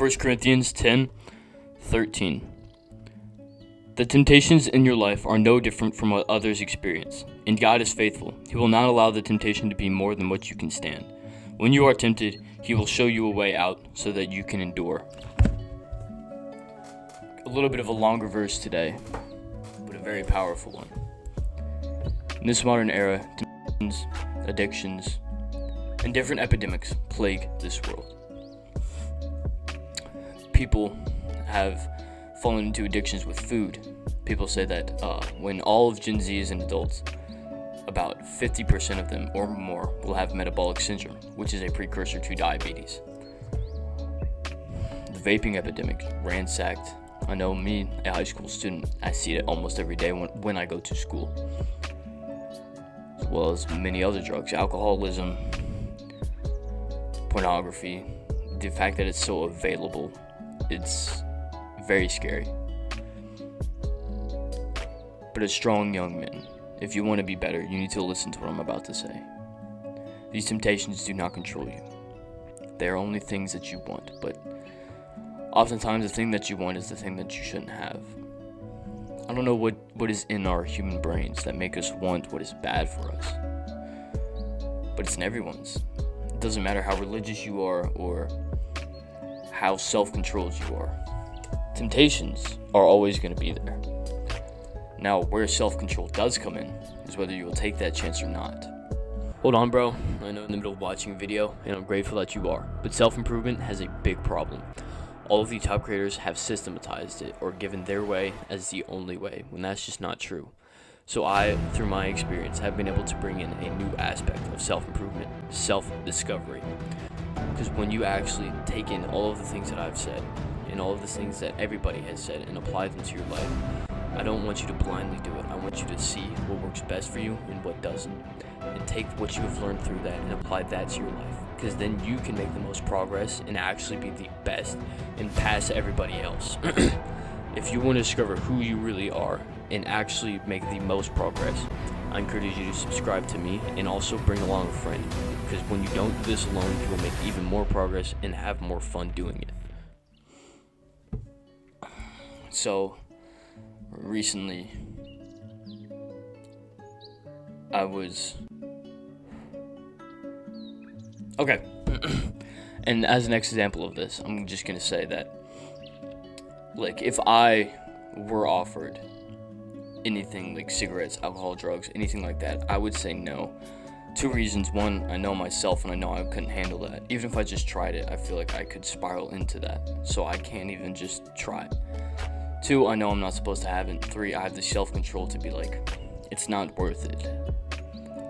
1 Corinthians 10:13. The temptations in your life are no different from what others experience, and God is faithful. He will not allow the temptation to be more than what you can stand. When you are tempted, He will show you a way out so that you can endure. A little bit of a longer verse today, but a very powerful one. In this modern era, temptations, addictions, and different epidemics plague this world. People have fallen into addictions with food. People say that when all of Gen Z and adults, about 50% of them or more will have metabolic syndrome, which is a precursor to diabetes. The vaping epidemic ransacked. I know me, a high school student, I see it almost every day when I go to school. As well as many other drugs, alcoholism, pornography. The fact that it's so available, it's very scary. But as strong young men, if you want to be better, you need to listen to what I'm about to say. These temptations do not control you. They are only things that you want, but oftentimes the thing that you want is the thing that you shouldn't have. I don't know what is in our human brains that make us want what is bad for us, but it's in everyone's. It doesn't matter how religious you are or how self-controlled you are. Temptations are always going to be there. Now, where self-control does come in is whether you will take that chance or not. Hold on, bro. I know in the middle of watching a video, and I'm grateful that you are, but self-improvement has a big problem. All of the top creators have systematized it or given their way as the only way, when that's just not true. So I, through my experience, have been able to bring in a new aspect of self-improvement, self-discovery. Because when you actually take in all of the things that I've said, and all of the things that everybody has said, and apply them to your life, I don't want you to blindly do it. I want you to see what works best for you and what doesn't. And take what you have learned through that and apply that to your life. Because then you can make the most progress and actually be the best and pass everybody else. If you want to discover who you really are and actually make the most progress, I encourage you to subscribe to me and also bring along a friend. Because when you don't do this alone, you will make even more progress and have more fun doing it. So, recently, okay. And as an example of this, I'm just gonna say that, like, if I were offered anything like cigarettes, alcohol, drugs, anything like that, I would say no. 2 reasons. One, I know myself and I know I couldn't handle that. Even if I just tried it, I feel like I could spiral into that. So I can't even just try it. 2, I know I'm not supposed to have it. 3, I have the self-control to be like, it's not worth it.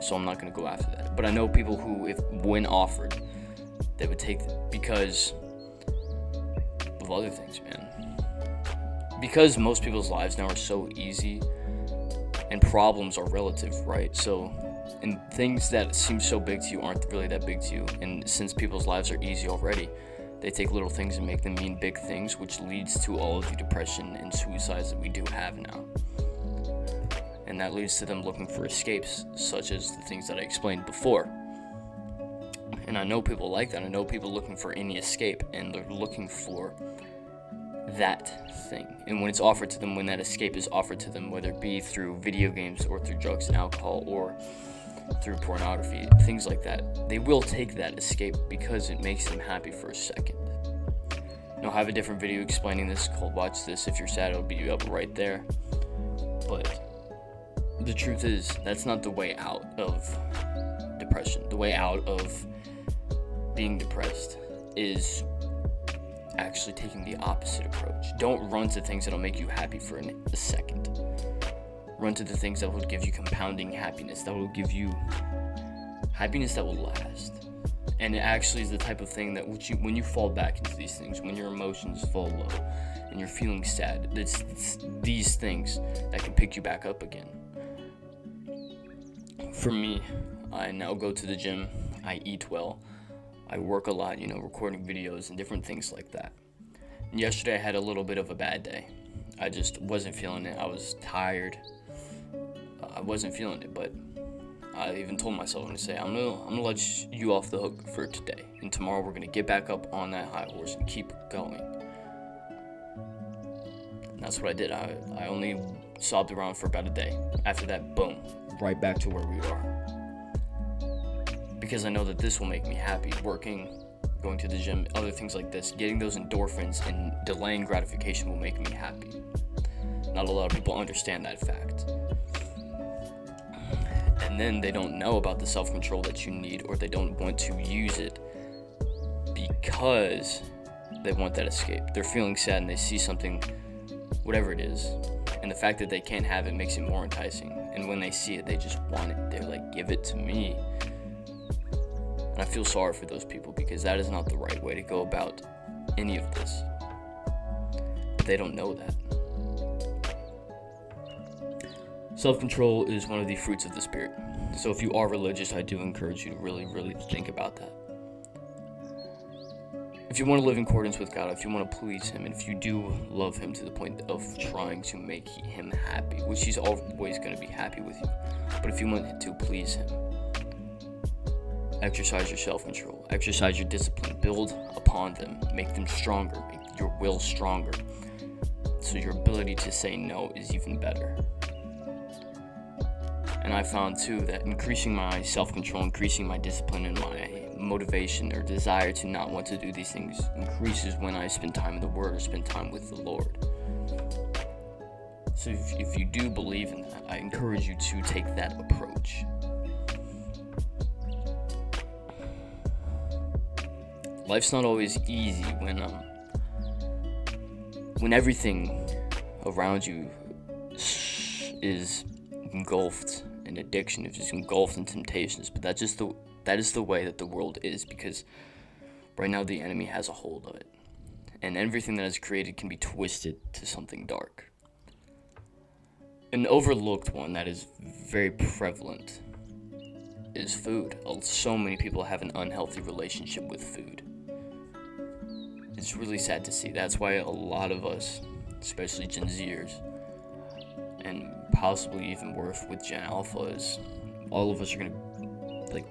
So I'm not going to go after that. But I know people who, when offered, they would take it because of other things, man. Because most people's lives now are so easy and problems are relative, right? So, and things that seem so big to you aren't really that big to you. And since people's lives are easy already, they take little things and make them mean big things, which leads to all of the depression and suicides that we do have now. And that leads to them looking for escapes, such as the things that I explained before. And I know people like that. I know people looking for any escape, and they're looking for that thing. And when it's offered to them, when that escape is offered to them, whether it be through video games or through drugs and alcohol or through pornography, things like that, they will take that escape because it makes them happy for a second. Now, I have a different video explaining this called Watch This. If you're sad, it'll be up right there. But the truth is, that's not the way out of depression. The way out of being depressed is actually taking the opposite approach. Don't run to things that'll make you happy for a second. Run to the things that will give you compounding happiness, that will give you happiness that will last. And it actually is the type of thing that when you fall back into these things, when your emotions fall low and you're feeling sad, it's these things that can pick you back up again. For me, I now go to the gym, I eat well, I work a lot, recording videos and different things like that. And yesterday I had a little bit of a bad day. I just wasn't feeling it. I was tired. I wasn't feeling it, but I even told myself, I'm gonna let you off the hook for today, and tomorrow we're gonna get back up on that high horse and keep going. And that's what I did. I only sobbed around for about a day. After that, boom, right back to where we are. Because I know that this will make me happy. Working, going to the gym, other things like this, getting those endorphins and delaying gratification will make me happy. Not a lot of people understand that fact. And then they don't know about the self-control that you need, or they don't want to use it because they want that escape. They're feeling sad and they see something, whatever it is, and the fact that they can't have it makes it more enticing. And when they see it, they just want it. They're like, give it to me. And I feel sorry for those people, because that is not the right way to go about any of this. But they don't know that. Self-control is one of the fruits of the Spirit. So if you are religious, I do encourage you to really, really think about that. If you want to live in accordance with God, if you want to please Him, and if you do love Him to the point of trying to make Him happy, which He's always going to be happy with you, but if you want to please Him, exercise your self-control, exercise your discipline, build upon them, make them stronger, make your will stronger, so your ability to say no is even better. And I found too that increasing my self-control, increasing my discipline and my motivation or desire to not want to do these things increases when I spend time in the Word or spend time with the Lord. So if you do believe in that, I encourage you to take that approach. Life's not always easy when everything around you is engulfed in addiction, is just engulfed in temptations. But that is the way that the world is, because right now the enemy has a hold of it, and everything that is created can be twisted to something dark. An overlooked one that is very prevalent is food. So many people have an unhealthy relationship with food. It's really sad to see. That's why a lot of us, especially Gen Zers, and possibly even worse with Gen Alpha, is all of us are gonna, like,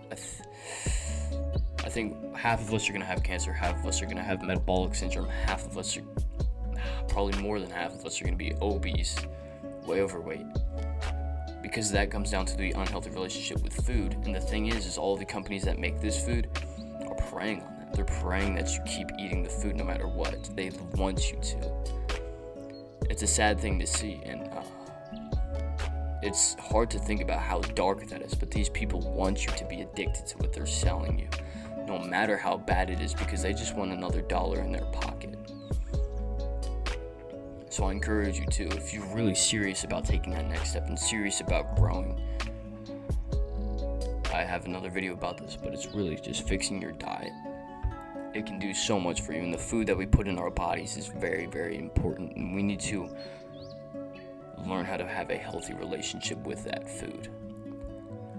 I think half of us are gonna have cancer, half of us are gonna have metabolic syndrome, half of us are, probably more than half of us are gonna be obese, way overweight, because that comes down to the unhealthy relationship with food. And the thing is all the companies that make this food are preying on that. They're praying that you keep eating the food no matter what. They want you to. It's a sad thing to see, and it's hard to think about how dark that is, but these people want you to be addicted to what they're selling you, no matter how bad it is, because they just want another dollar in their pocket. So I encourage you to, if you're really serious about taking that next step and serious about growing, I have another video about this, but it's really just fixing your diet. It can do so much for you, and the food that we put in our bodies is very, very important, and we need to learn how to have a healthy relationship with that food.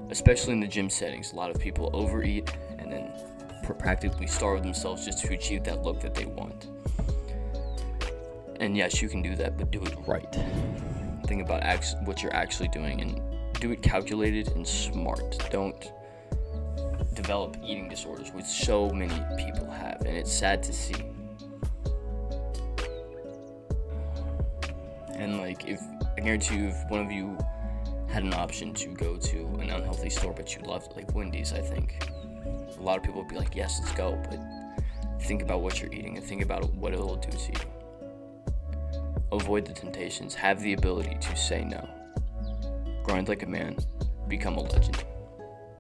Especially in the gym settings, a lot of people overeat and then practically starve themselves just to achieve that look that they want. And yes, you can do that, but do it right. Think about what you're actually doing, and do it calculated and smart. Don't develop eating disorders, which so many people have, and it's sad to see. And I guarantee you, if one of you had an option to go to an unhealthy store but you loved it, like Wendy's, I think a lot of people would be like, yes, let's go. But think about what you're eating and think about what it'll do to you. Avoid the temptations. Have the ability to say no. Grind like a man. Become a legend.